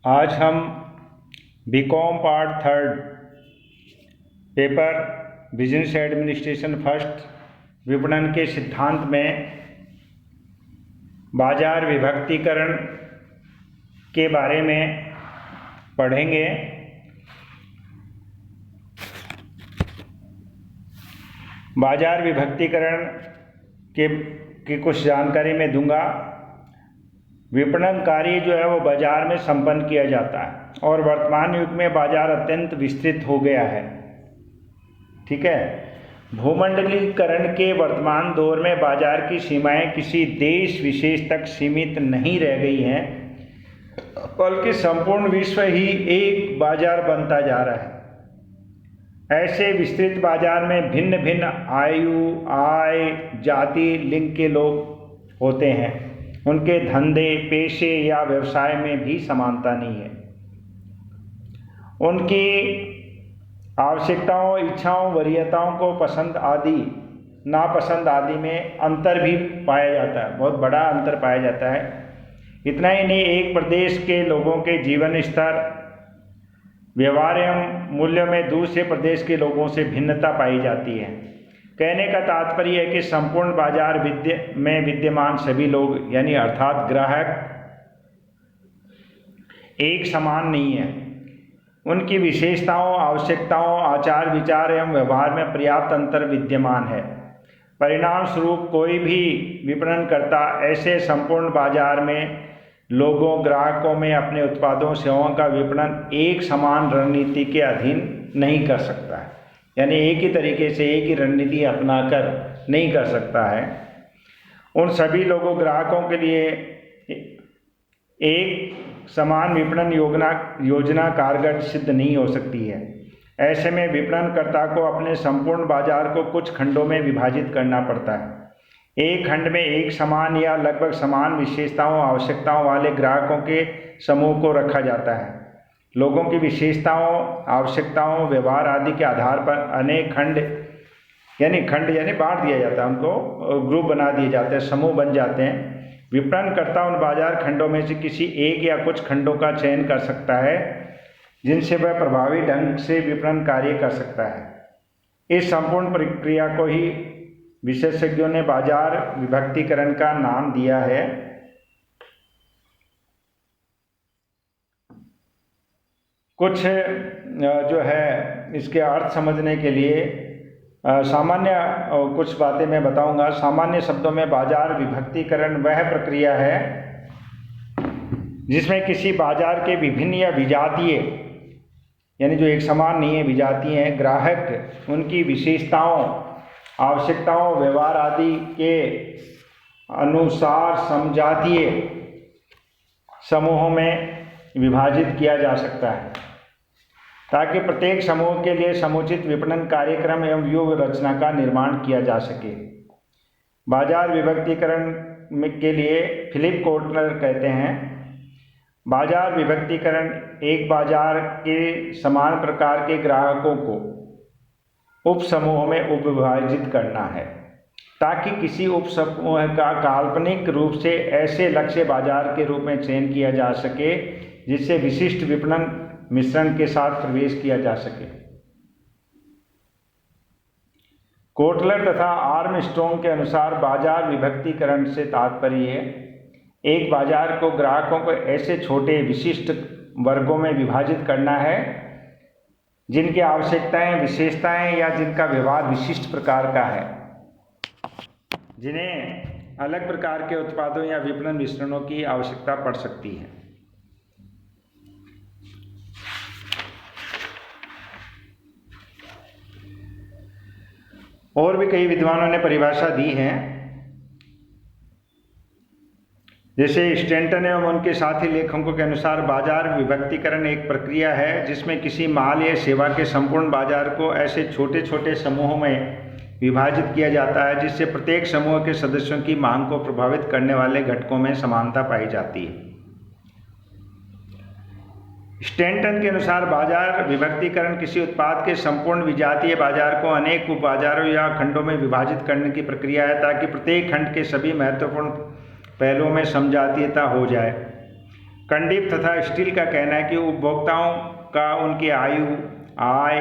आज हम BCom part 3 paper business administration first विपणन के सिद्धांत में बाजार विभक्तीकरण के बारे में पढ़ेंगे। बाजार विभक्तीकरण की कुछ जानकारी मैं दूंगा। विपणन कार्य जो है वो बाजार में संपन्न किया जाता है और वर्तमान युग में बाजार अत्यंत विस्तृत हो गया है। ठीक है, भूमंडलीकरण के वर्तमान दौर में बाजार की सीमाएं किसी देश विशेष तक सीमित नहीं रह गई हैं, बल्कि संपूर्ण विश्व ही एक बाजार बनता जा रहा है। ऐसे विस्तृत बाजार में भिन्न भिन्न आयु, आय, जाति, लिंग के लोग होते हैं। उनके धंधे, पेशे या व्यवसाय में भी समानता नहीं है। उनकी आवश्यकताओं, इच्छाओं, वरीयताओं को पसंद आदि, नापसंद आदि में अंतर भी पाया जाता है, बहुत बड़ा अंतर पाया जाता है। इतना ही नहीं, एक प्रदेश के लोगों के जीवन स्तर, व्यवहार एवं मूल्यों में दूसरे प्रदेश के लोगों से भिन्नता पाई जाती है। कहने का तात्पर्य है कि संपूर्ण बाजार में विद्यमान सभी लोग यानी अर्थात ग्राहक एक समान नहीं है। उनकी विशेषताओं, आवश्यकताओं, आचार विचार एवं व्यवहार में पर्याप्त अंतर विद्यमान है। परिणाम स्वरूप कोई भी विपणनकर्ता ऐसे संपूर्ण बाजार में लोगों, ग्राहकों में अपने उत्पादों, सेवाओं का विपणन एक समान रणनीति के अधीन नहीं कर सकता है। यानी एक ही तरीके से एक ही रणनीति अपनाकर नहीं कर सकता है। उन सभी लोगों, ग्राहकों के लिए एक समान विपणन योजना कारगर सिद्ध नहीं हो सकती है। ऐसे में विपणनकर्ता को अपने संपूर्ण बाजार को कुछ खंडों में विभाजित करना पड़ता है। एक खंड में एक समान या लगभग समान विशेषताओं, आवश्यकताओं वाले ग्राहकों के समूह को रखा जाता है। लोगों की विशेषताओं, आवश्यकताओं, व्यवहार आदि के आधार पर अनेक खंड यानी बांट दिया जाता है, उनको ग्रुप बना दिए जाते हैं, समूह बन जाते हैं। विपणनकर्ता उन बाजार खंडों में से किसी एक या कुछ खंडों का चयन कर सकता है जिनसे वह प्रभावी ढंग से विपणन कार्य कर सकता है। इस संपूर्ण प्रक्रिया को ही विशेषज्ञों ने बाजार विभक्तीकरण का नाम दिया है। कुछ जो है इसके अर्थ समझने के लिए सामान्य कुछ बातें मैं बताऊंगा। सामान्य शब्दों में बाजार विभक्तीकरण वह प्रक्रिया है जिसमें किसी बाजार के विभिन्न या विजातीय यानी जो एक समान नहीं है, विजातीय हैं, ग्राहक उनकी विशेषताओं, आवश्यकताओं, व्यवहार आदि के अनुसार समजातीय समूहों में विभाजित किया जा सकता है ताकि प्रत्येक समूह के लिए समुचित विपणन कार्यक्रम एवं व्यूह रचना का निर्माण किया जा सके। बाजार विभक्तीकरण के लिए फिलिप कोटलर कहते हैं, बाजार विभक्तीकरण एक बाजार के समान प्रकार के ग्राहकों को उप समूहों में उपविभाजित करना है ताकि किसी उप समूह का काल्पनिक रूप से ऐसे लक्ष्य बाजार के रूप में चयन किया जा सके जिससे विशिष्ट विपणन मिश्रण के साथ प्रवेश किया जा सके। कोटलर तथा आर्मस्ट्रॉन्ग के अनुसार बाजार विभक्तीकरण से तात्पर्य एक बाजार को ग्राहकों को ऐसे छोटे विशिष्ट वर्गों में विभाजित करना है जिनकी आवश्यकताएं, विशेषताएं या जिनका व्यवहार विशिष्ट प्रकार का है, जिन्हें अलग प्रकार के उत्पादों या विपणन मिश्रणों की आवश्यकता पड़ सकती है। और भी कई विद्वानों ने परिभाषा दी है, जैसे स्टैंटन एवं उनके साथी लेखकों के अनुसार बाजार विभक्तीकरण एक प्रक्रिया है जिसमें किसी माल या सेवा के संपूर्ण बाजार को ऐसे छोटे छोटे समूहों में विभाजित किया जाता है जिससे प्रत्येक समूह के सदस्यों की मांग को प्रभावित करने वाले घटकों में समानता पाई जाती है। स्टैंटन के अनुसार बाजार विभक्तिकरण किसी उत्पाद के संपूर्ण विजातीय बाजार को अनेक उप बाजारों या खंडों में विभाजित करने की प्रक्रिया है ताकि प्रत्येक खंड के सभी महत्वपूर्ण पहलुओं में समजातीयता हो जाए। कंडीप तथा स्टील का कहना है कि उपभोक्ताओं का उनकी आयु, आय,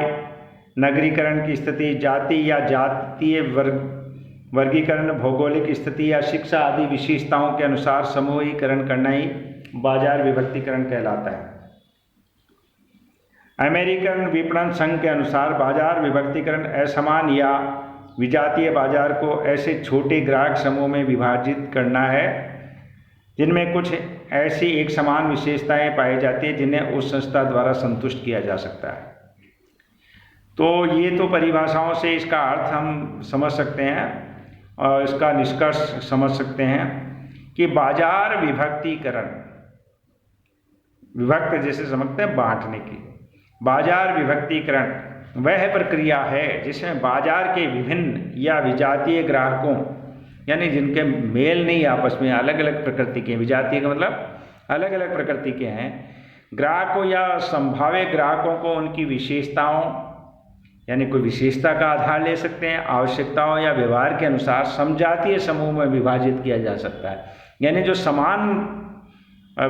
नगरीकरण की स्थिति, जाति या जातीय वर्गीकरण, भौगोलिक स्थिति या शिक्षा आदि विशेषताओं के अनुसार समूहीकरण करना ही बाजार विभक्तिकरण कहलाता है। अमेरिकन विपणन संघ के अनुसार बाजार विभक्तिकरण असमान या विजातीय बाजार को ऐसे छोटे ग्राहक समूह में विभाजित करना है जिनमें कुछ ऐसी एक समान विशेषताएं पाई जाती हैं जिन्हें उस संस्था द्वारा संतुष्ट किया जा सकता है। तो ये तो परिभाषाओं से इसका अर्थ हम समझ सकते हैं और इसका निष्कर्ष समझ सकते हैं कि बाजार विभक्तिकरण, विभक्त जैसे समझते हैं बांटने की, बाजार विभक्तिकरण वह प्रक्रिया है जिसमें बाजार के विभिन्न या विजातीय ग्राहकों, यानी जिनके मेल नहीं आपस में, अलग अलग प्रकृति के, विजातीय का मतलब अलग अलग प्रकृति के हैं, ग्राहकों या संभाव्य ग्राहकों को उनकी विशेषताओं, यानी कोई विशेषता का आधार ले सकते हैं, आवश्यकताओं या व्यवहार के अनुसार समजातीय समूह में विभाजित किया जा सकता है। यानी जो समान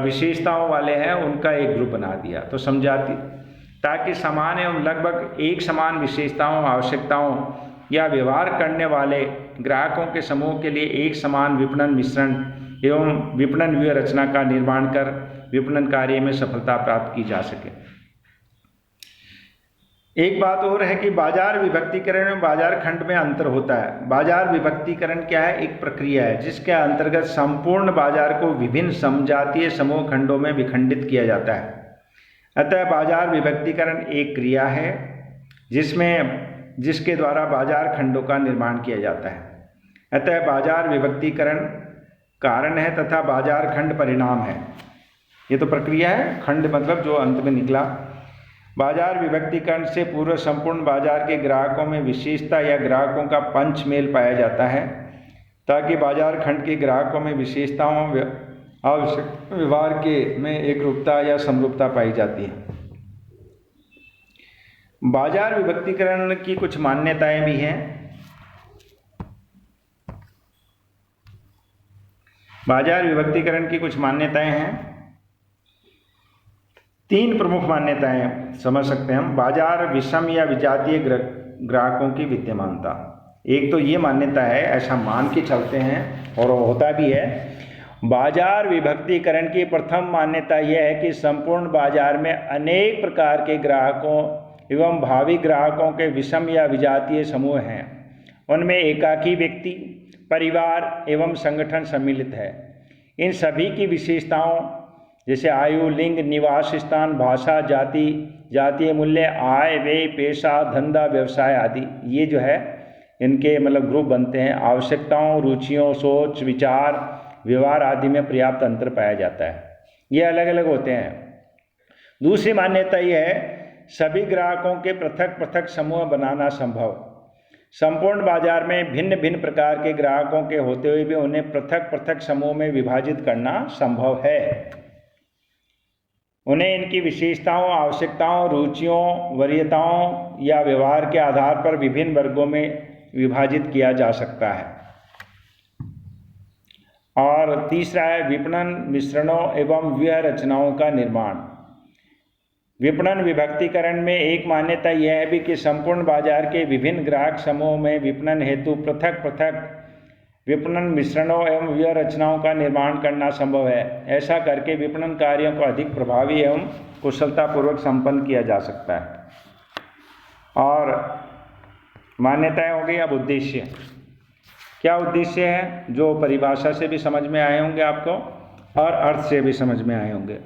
विशेषताओं वाले हैं उनका एक ग्रुप बना दिया तो समजातीय, ताकि समान एवं लगभग एक समान विशेषताओं, आवश्यकताओं या व्यवहार करने वाले ग्राहकों के समूह के लिए एक समान विपणन मिश्रण एवं विपणन व्यूह रचना का निर्माण कर विपणन कार्य में सफलता प्राप्त की जा सके। एक बात और है कि बाजार विभक्तिकरण में बाजार खंड में अंतर होता है। बाजार विभक्तिकरण क्या है? एक प्रक्रिया है जिसके अंतर्गत संपूर्ण बाजार को विभिन्न समजातीय समूह खंडों में विखंडित किया जाता है। अतः बाजार विभक्तिकरण एक क्रिया है जिसके द्वारा बाजार खंडों का निर्माण किया जाता है। अतः बाजार विभक्तिकरण कारण है तथा बाजार खंड परिणाम है। ये तो प्रक्रिया है, खंड मतलब जो अंत में निकला। बाजार विभक्तिकरण से पूर्व संपूर्ण बाजार के ग्राहकों में विशेषता या ग्राहकों का पंचमेल पाया जाता है ताकि बाजार खंड के ग्राहकों में विशेषताओं, आवश्यक व्यवहार के में एकरूपता या समरूपता पाई जाती है। बाजार विभक्तिकरण की कुछ मान्यताएं भी हैं। बाजार विभक्तिकरण की कुछ मान्यताएं हैं। 3 प्रमुख मान्यताएं समझ सकते हैं हम। बाजार विषम या विजातीय ग्राहकों की विद्यमानता। एक तो ये मान्यता है, ऐसा मान के चलते हैं और होता भी है। बाजार विभक्तिकरण की प्रथम मान्यता यह है कि संपूर्ण बाजार में अनेक प्रकार के ग्राहकों एवं भावी ग्राहकों के विषम या विजातीय समूह हैं। उनमें एकाकी व्यक्ति, परिवार एवं संगठन सम्मिलित है। इन सभी की विशेषताओं जैसे आयु, लिंग, निवास स्थान, भाषा, जाति, जातीय मूल्य, आय, व्यय, पेशा, धंधा, व्यवसाय आदि, ये जो है इनके मतलब ग्रुप बनते हैं। आवश्यकताओं, रुचियों, सोच, विचार, व्यवहार आदि में पर्याप्त अंतर पाया जाता है। ये अलग अलग होते हैं। दूसरी मान्यता यह है सभी ग्राहकों के पृथक पृथक समूह बनाना संभव। संपूर्ण बाजार में भिन्न भिन्न प्रकार के ग्राहकों के होते हुए भी उन्हें पृथक पृथक समूह में विभाजित करना संभव है। उन्हें इनकी विशेषताओं, आवश्यकताओं, रुचियों, वरीयताओं या व्यवहार के आधार पर विभिन्न वर्गों में विभाजित किया जा सकता है। और तीसरा है विपणन मिश्रणों एवं व्यूह रचनाओं का निर्माण। विपणन विभक्तिकरण में एक मान्यता यह है भी कि संपूर्ण बाजार के विभिन्न ग्राहक समूहों में विपणन हेतु पृथक पृथक विपणन मिश्रणों एवं व्यूह रचनाओं का निर्माण करना संभव है। ऐसा करके विपणन कार्यों को अधिक प्रभावी एवं कुशलतापूर्वक संपन्न किया जा सकता है। और मान्यताएं हो गई। अब उद्देश्य, क्या उद्देश्य है जो परिभाषा से भी समझ में आए होंगे आपको और अर्थ से भी समझ में आए होंगे।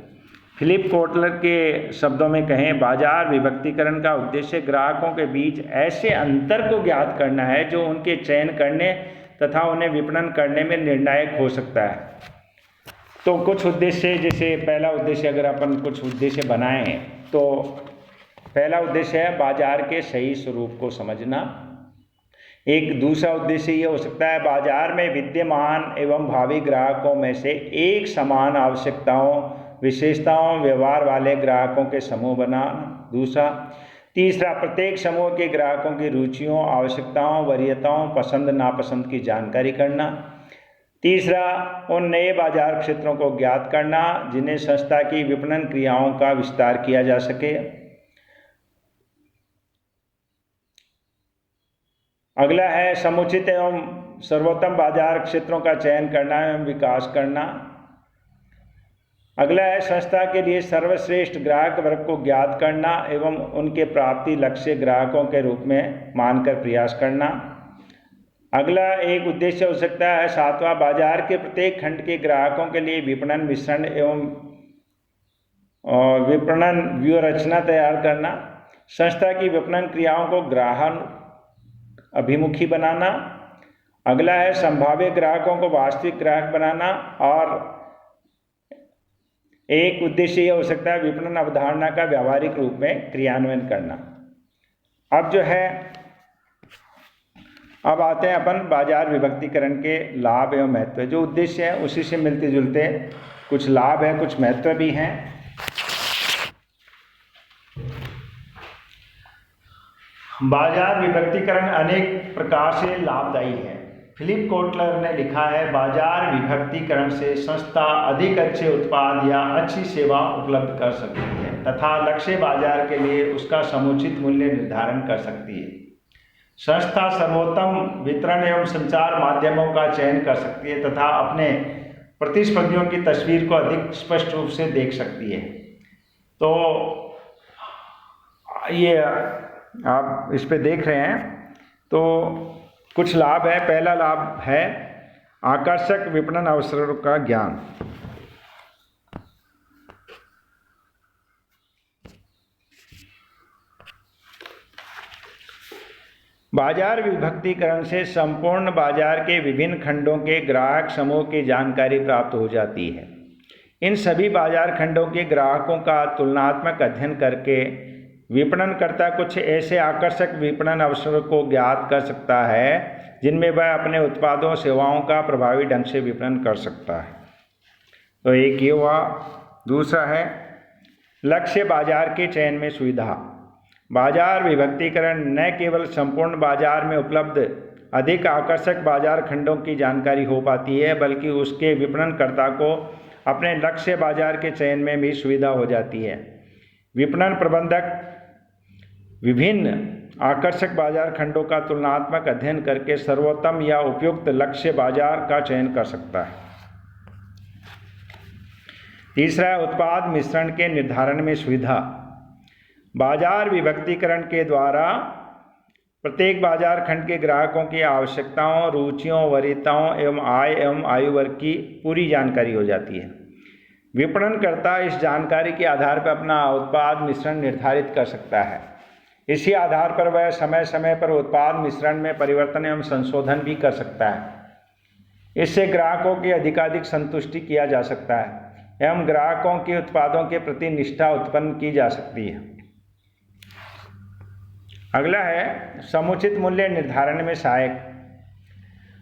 फिलिप कोटलर के शब्दों में कहें, बाजार विभक्तिकरण का उद्देश्य ग्राहकों के बीच ऐसे अंतर को ज्ञात करना है जो उनके चयन करने तथा उन्हें विपणन करने में निर्णायक हो सकता है। तो कुछ उद्देश्य, जैसे पहला उद्देश्य अगर अपन कुछ उद्देश्य बनाएं तो पहला उद्देश्य है बाजार के सही स्वरूप को समझना। एक दूसरा उद्देश्य ये हो सकता है बाजार में विद्यमान एवं भावी ग्राहकों में से एक समान आवश्यकताओं, विशेषताओं व्यवहार वाले ग्राहकों के समूह बनाना। दूसरा, तीसरा, प्रत्येक समूह के ग्राहकों की रुचियों, आवश्यकताओं, वरीयताओं, पसंद नापसंद की जानकारी करना। तीसरा, उन नए बाजार क्षेत्रों को ज्ञात करना जिन्हें संस्था की विपणन क्रियाओं का विस्तार किया जा सके। अगला है समुचित एवं सर्वोत्तम बाजार क्षेत्रों का चयन करना एवं विकास करना। अगला है संस्था के लिए सर्वश्रेष्ठ ग्राहक वर्ग को ज्ञात करना एवं उनके प्राप्ति लक्ष्य ग्राहकों के रूप में मानकर प्रयास करना। अगला एक उद्देश्य हो सकता है सातवां, बाजार के प्रत्येक खंड के ग्राहकों के लिए विपणन मिश्रण एवं विपणन व्यूह रचना तैयार करना। संस्था की विपणन क्रियाओं को ग्राहक अभिमुखी बनाना। अगला है संभाव्य ग्राहकों को वास्तविक ग्राहक बनाना। और एक उद्देश्य यह हो सकता है विपणन अवधारणा का व्यावहारिक रूप में क्रियान्वयन करना। अब जो है, अब आते हैं अपन बाजार विभक्तिकरण के लाभ एवं महत्व। जो उद्देश्य है उसी से मिलते जुलते कुछ लाभ है, कुछ महत्व भी हैं। बाजार विभक्तिकरण अनेक प्रकार से लाभदायी है। फिलिप कोटलर ने लिखा है, बाजार विभक्तिकरण से संस्था अधिक अच्छे उत्पाद या अच्छी सेवा उपलब्ध कर सकती है तथा लक्ष्य बाजार के लिए उसका समुचित मूल्य निर्धारण कर सकती है। संस्था सर्वोत्तम वितरण एवं संचार माध्यमों का चयन कर सकती है तथा अपने प्रतिस्पर्धियों की तस्वीर को अधिक स्पष्ट रूप से देख सकती है। तो ये आप इस पे देख रहे हैं, तो कुछ लाभ है। पहला लाभ है आकर्षक विपणन अवसरों का ज्ञान। बाजार विभक्तिकरण से संपूर्ण बाजार के विभिन्न खंडों के ग्राहक समूह की जानकारी प्राप्त हो जाती है। इन सभी बाजार खंडों के ग्राहकों का तुलनात्मक अध्ययन करके विपणनकर्ता कुछ ऐसे आकर्षक विपणन अवसरों को ज्ञात कर सकता है जिनमें वह अपने उत्पादों सेवाओं का प्रभावी ढंग से विपणन कर सकता है। तो एक ये हुआ। दूसरा है लक्ष्य बाजार के चयन में सुविधा। बाजार विभक्तिकरण न केवल संपूर्ण बाजार में उपलब्ध अधिक आकर्षक बाजार खंडों की जानकारी हो पाती है, बल्कि उसके विपणनकर्ता को अपने लक्ष्य बाजार के चयन में भी सुविधा हो जाती है। विपणन प्रबंधक विभिन्न आकर्षक बाजार खंडों का तुलनात्मक अध्ययन करके सर्वोत्तम या उपयुक्त लक्ष्य बाजार का चयन कर सकता है। तीसरा, उत्पाद मिश्रण के निर्धारण में सुविधा। बाजार विभक्तिकरण के द्वारा प्रत्येक बाजार खंड के ग्राहकों की आवश्यकताओं, रुचियों, वरीयताओं एवं आय एवं आयु वर्ग की पूरी जानकारी हो जाती है। विपणनकर्ता इस जानकारी के आधार पर अपना उत्पाद मिश्रण निर्धारित कर सकता है। इसी आधार पर वह समय समय पर उत्पाद मिश्रण में परिवर्तन एवं संशोधन भी कर सकता है। इससे ग्राहकों की अधिकाधिक संतुष्टि किया जा सकता है एवं ग्राहकों के उत्पादों के प्रति निष्ठा उत्पन्न की जा सकती है। अगला है समुचित मूल्य निर्धारण में सहायक।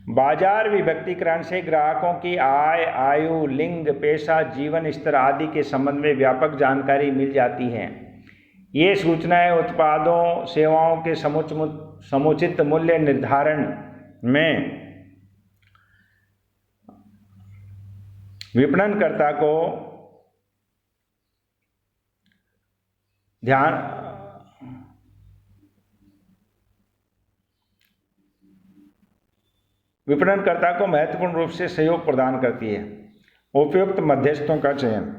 बाजार विभक्तिकरण से ग्राहकों की आय, आयु, लिंग, पेशा, जीवन स्तर आदि के संबंध में व्यापक जानकारी मिल जाती है। ये सूचनाएं उत्पादों सेवाओं के समुचित मूल्य निर्धारण में विपणनकर्ता को महत्वपूर्ण रूप से सहयोग प्रदान करती है। उपयुक्त मध्यस्थों का चयन।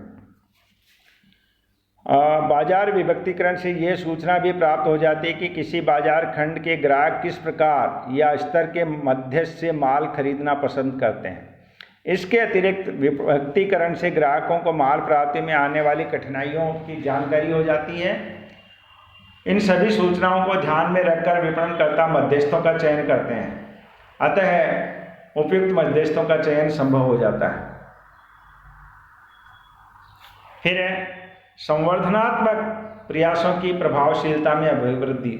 बाजार विभक्तिकरण से ये सूचना भी प्राप्त हो जाती है कि किसी बाजार खंड के ग्राहक किस प्रकार या स्तर के मध्यस्थ से माल खरीदना पसंद करते हैं। इसके अतिरिक्त विभक्तिकरण से ग्राहकों को माल प्राप्ति में आने वाली कठिनाइयों की जानकारी हो जाती है। इन सभी सूचनाओं को ध्यान में रखकर विपणनकर्ता मध्यस्थों का चयन करते हैं, अतः उपयुक्त मध्यस्थों का चयन संभव हो जाता है। फिर है संवर्धनात्मक प्रयासों की प्रभावशीलता में अभिवृद्धि।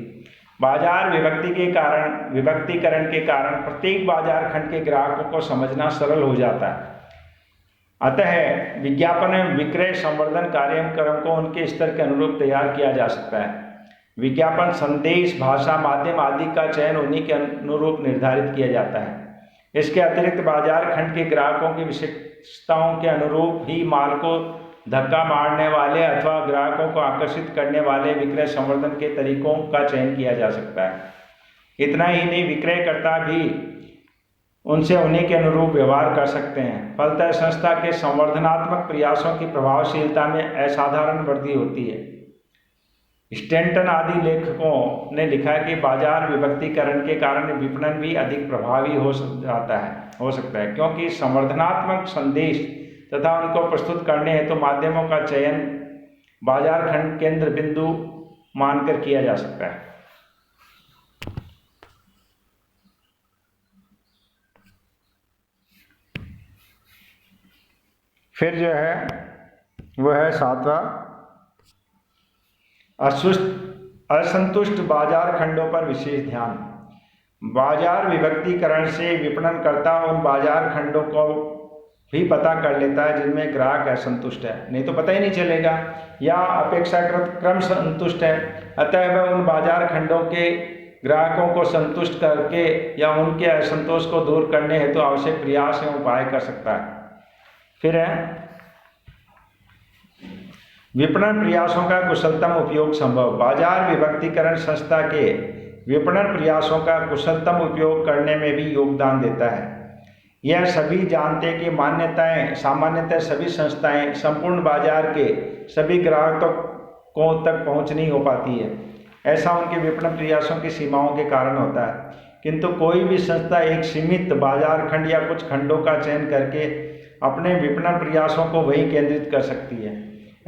बाजार विभक्तिकरण के कारण प्रत्येक बाजार खंड के ग्राहकों को समझना सरल हो जाता है। अतः विज्ञापन एवं विक्रय संवर्धन कार्यक्रम को उनके स्तर के अनुरूप तैयार किया जा सकता है। विज्ञापन संदेश, भाषा, माध्यम आदि का चयन उन्हीं के अनुरूप निर्धारित किया जाता है। इसके अतिरिक्त बाजार खंड के ग्राहकों की विशेषताओं के अनुरूप ही माल को धक्का मारने वाले अथवा ग्राहकों को आकर्षित करने वाले विक्रय संवर्धन के तरीकों का चयन किया जा सकता है। इतना ही नहीं, विक्रयकर्ता भी उनसे उन्हीं के अनुरूप व्यवहार कर सकते हैं। फलतः संस्था के संवर्धनात्मक प्रयासों की प्रभावशीलता में असाधारण वृद्धि होती है। स्टैंटन आदि लेखकों ने लिखा है कि बाजार विभक्तीकरण के कारण विपणन भी अधिक प्रभावी हो सकता है क्योंकि संवर्धनात्मक संदेश तथा उनको प्रस्तुत करने हेतु माध्यमों का चयन बाजार खंड केंद्र बिंदु मानकर किया जा सकता है। फिर जो है वह है 7वां, असंतुष्ट बाजार खंडों पर विशेष ध्यान। बाजार विभक्तीकरण से विपणनकर्ता उन बाजार खंडों को भी पता कर लेता है जिनमें ग्राहक असंतुष्ट है, नहीं तो पता ही नहीं चलेगा, या अपेक्षाकृत क्रम संतुष्ट है। अतः वह उन बाजार खंडों के ग्राहकों को संतुष्ट करके या उनके असंतोष को दूर करने हेतु तो आवश्यक प्रयास एवं उपाय कर सकता है। फिर है विपणन प्रयासों का कुशलतम उपयोग संभव। बाजार विभक्तीकरण संस्था के विपणन प्रयासों का कुशलतम उपयोग करने में भी योगदान देता है। यह सभी जानते हैं कि सामान्यतः सभी संस्थाएं संपूर्ण बाजार के सभी ग्राहकों तक पहुंच नहीं हो पाती है। ऐसा उनके विपणन प्रयासों की सीमाओं के कारण होता है, किंतु कोई भी संस्था एक सीमित बाजार खंड या कुछ खंडों का चयन करके अपने विपणन प्रयासों को वहीं केंद्रित कर सकती है।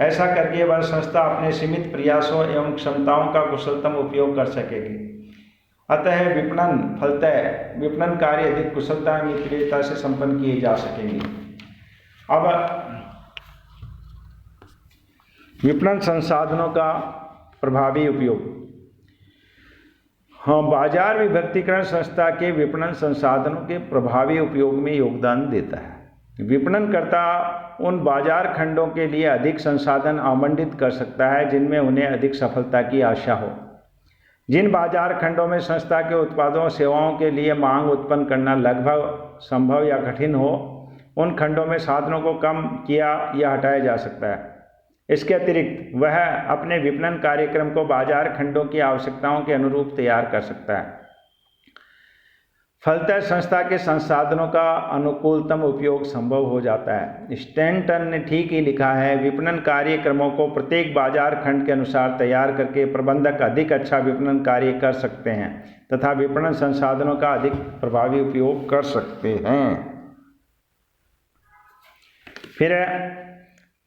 ऐसा करके वह संस्था अपने सीमित प्रयासों एवं क्षमताओं का कुशलतम उपयोग कर सकेगी। अतः फलतः विपणन कार्य अधिक कुशलता एवं मित्रता से संपन्न किए जा सकेंगे। अब विपणन संसाधनों का प्रभावी उपयोग। बाजार विभक्तीकरण संस्था के विपणन संसाधनों के प्रभावी उपयोग में योगदान देता है। विपणनकर्ता उन बाजार खंडों के लिए अधिक संसाधन आवंटित कर सकता है जिनमें उन्हें अधिक सफलता की आशा हो। जिन बाजार खंडों में संस्था के उत्पादों सेवाओं के लिए मांग उत्पन्न करना लगभग संभव या कठिन हो, उन खंडों में साधनों को कम किया या हटाया जा सकता है। इसके अतिरिक्त वह अपने विपणन कार्यक्रम को बाजार खंडों की आवश्यकताओं के अनुरूप तैयार कर सकता है। फलतः संस्था के संसाधनों का अनुकूलतम उपयोग संभव हो जाता है। स्टैंटन ने ठीक ही लिखा है, विपणन कार्यक्रमों को प्रत्येक बाजार खंड के अनुसार तैयार करके प्रबंधक अधिक अच्छा विपणन कार्य कर सकते हैं तथा विपणन संसाधनों का अधिक प्रभावी उपयोग कर सकते हैं। फिर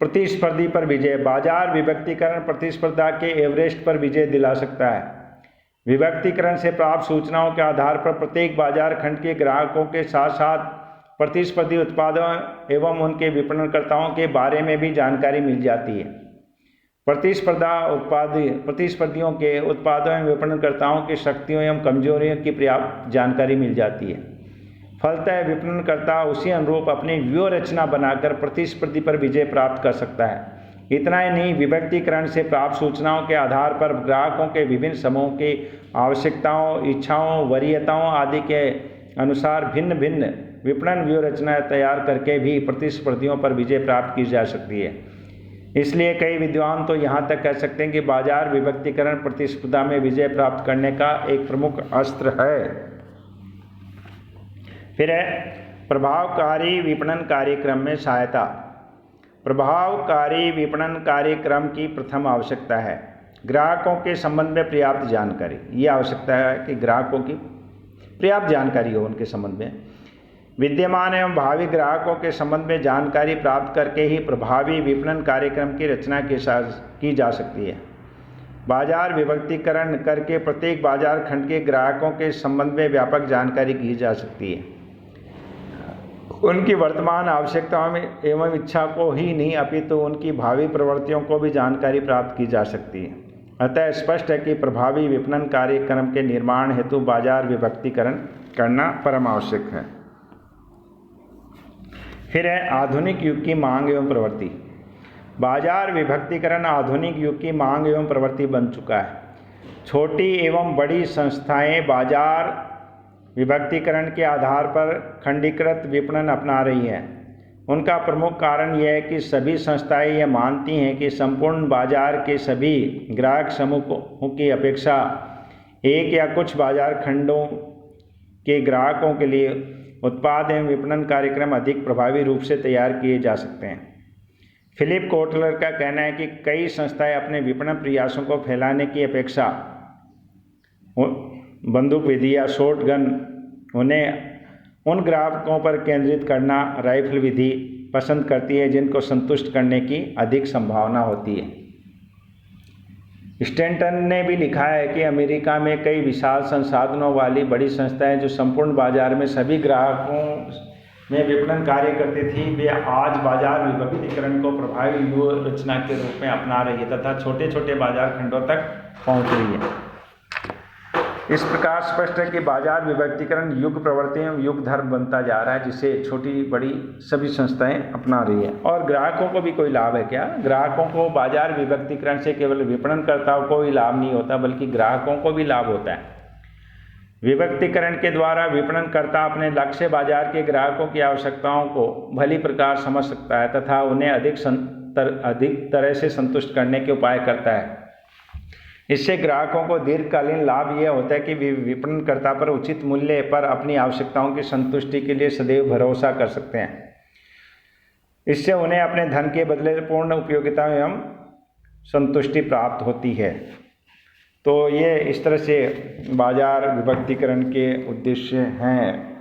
प्रतिस्पर्धी पर विजय। बाजार विभक्तीकरण प्रतिस्पर्धा के एवरेस्ट पर विजय दिला सकता है। विभक्तीकरण से प्राप्त सूचनाओं के आधार पर प्रत्येक बाजार खंड के ग्राहकों के साथ साथ प्रतिस्पर्धी उत्पादों एवं उनके विपणनकर्ताओं के बारे में भी जानकारी मिल जाती है। प्रतिस्पर्धियों के उत्पादों एवं विपणनकर्ताओं की शक्तियों एवं कमजोरियों की पर्याप्त जानकारी मिल जाती है। फलतः विपणनकर्ता उसी अनुरूप अपनी व्यूह रचना बनाकर प्रतिस्पर्धी पर विजय प्राप्त कर सकता है। इतना ही नहीं, विभक्तीकरण से प्राप्त सूचनाओं के आधार पर ग्राहकों के विभिन्न समूहों की आवश्यकताओं, इच्छाओं, वरीयताओं आदि के अनुसार भिन्न भिन्न विपणन व्यूह रचना तैयार करके भी प्रतिस्पर्धियों पर विजय प्राप्त की जा सकती है। इसलिए कई विद्वान तो यहाँ तक कह सकते हैं कि बाजार विभक्तीकरण प्रतिस्पर्धा में विजय प्राप्त करने का एक प्रमुख अस्त्र है। फिर है प्रभावकारी विपणन कार्यक्रम में सहायता। प्रभावकारी विपणन कार्यक्रम की प्रथम आवश्यकता है ग्राहकों के संबंध में पर्याप्त जानकारी। ये आवश्यकता है कि ग्राहकों की पर्याप्त जानकारी हो उनके संबंध में। विद्यमान एवं भावी ग्राहकों के संबंध में जानकारी प्राप्त करके ही प्रभावी विपणन कार्यक्रम की रचना की जा सकती है। बाजार विभक्तीकरण करके प्रत्येक बाजार खंड के ग्राहकों के संबंध में व्यापक जानकारी की जा सकती है। उनकी वर्तमान आवश्यकताओं में एवं इच्छा को ही नहीं अपितु उनकी भावी प्रवृत्तियों को भी जानकारी प्राप्त की जा सकती है। अतः स्पष्ट है कि प्रभावी विपणन कार्यक्रम के निर्माण हेतु बाजार विभक्तीकरण करना परम आवश्यक है। फिर है आधुनिक युग की मांग एवं प्रवृत्ति। बाजार विभक्तिकरण आधुनिक युग की मांग एवं प्रवृत्ति बन चुका है। छोटी एवं बड़ी संस्थाएं बाजार विभक्तिकरण के आधार पर खंडीकृत विपणन अपना रही हैं। उनका प्रमुख कारण यह है कि सभी संस्थाएं यह मानती हैं कि संपूर्ण बाजार के सभी ग्राहक समूहों की अपेक्षा एक या कुछ बाजार खंडों के ग्राहकों के लिए उत्पाद एवं विपणन कार्यक्रम अधिक प्रभावी रूप से तैयार किए जा सकते हैं। फिलिप कोटलर का कहना है कि कई संस्थाएं अपने विपणन प्रयासों को फैलाने की अपेक्षा बंदूक विधि या शॉर्ट गन उन्हें उन ग्राहकों पर केंद्रित करना राइफल विधि पसंद करती है जिनको संतुष्ट करने की अधिक संभावना होती है। स्टैंटन ने भी लिखा है कि अमेरिका में कई विशाल संसाधनों वाली बड़ी संस्थाएं जो संपूर्ण बाजार में सभी ग्राहकों में विपणन कार्य करती थी, वे आज बाजार विभक्तिकरण को प्रभावी व्यूह रचना के रूप में अपना रही है तथा छोटे छोटे बाजार खंडों तक पहुंच रही है। इस प्रकार स्पष्ट है कि बाजार विभक्तिकरण युग प्रवृत्ति एवं युग धर्म बनता जा रहा है, जिसे छोटी बड़ी सभी संस्थाएं अपना रही है। और ग्राहकों को भी कोई लाभ है क्या? ग्राहकों को बाजार विभक्तिकरण से केवल विपणनकर्ताओं को ही लाभ नहीं होता, बल्कि ग्राहकों को भी लाभ होता है। विभक्तिकरण के द्वारा विपणनकर्ता अपने लक्ष्य बाजार के ग्राहकों की आवश्यकताओं को भली प्रकार समझ सकता है तथा उन्हें अधिक तरह से संतुष्ट करने के उपाय करता है। इससे ग्राहकों को दीर्घकालीन लाभ यह होता है कि वे विपणनकर्ता पर उचित मूल्य पर अपनी आवश्यकताओं की संतुष्टि के लिए सदैव भरोसा कर सकते हैं। इससे उन्हें अपने धन के बदले पूर्ण उपयोगिता एवं संतुष्टि प्राप्त होती है। तो ये इस तरह से बाजार विभक्तिकरण के उद्देश्य हैं।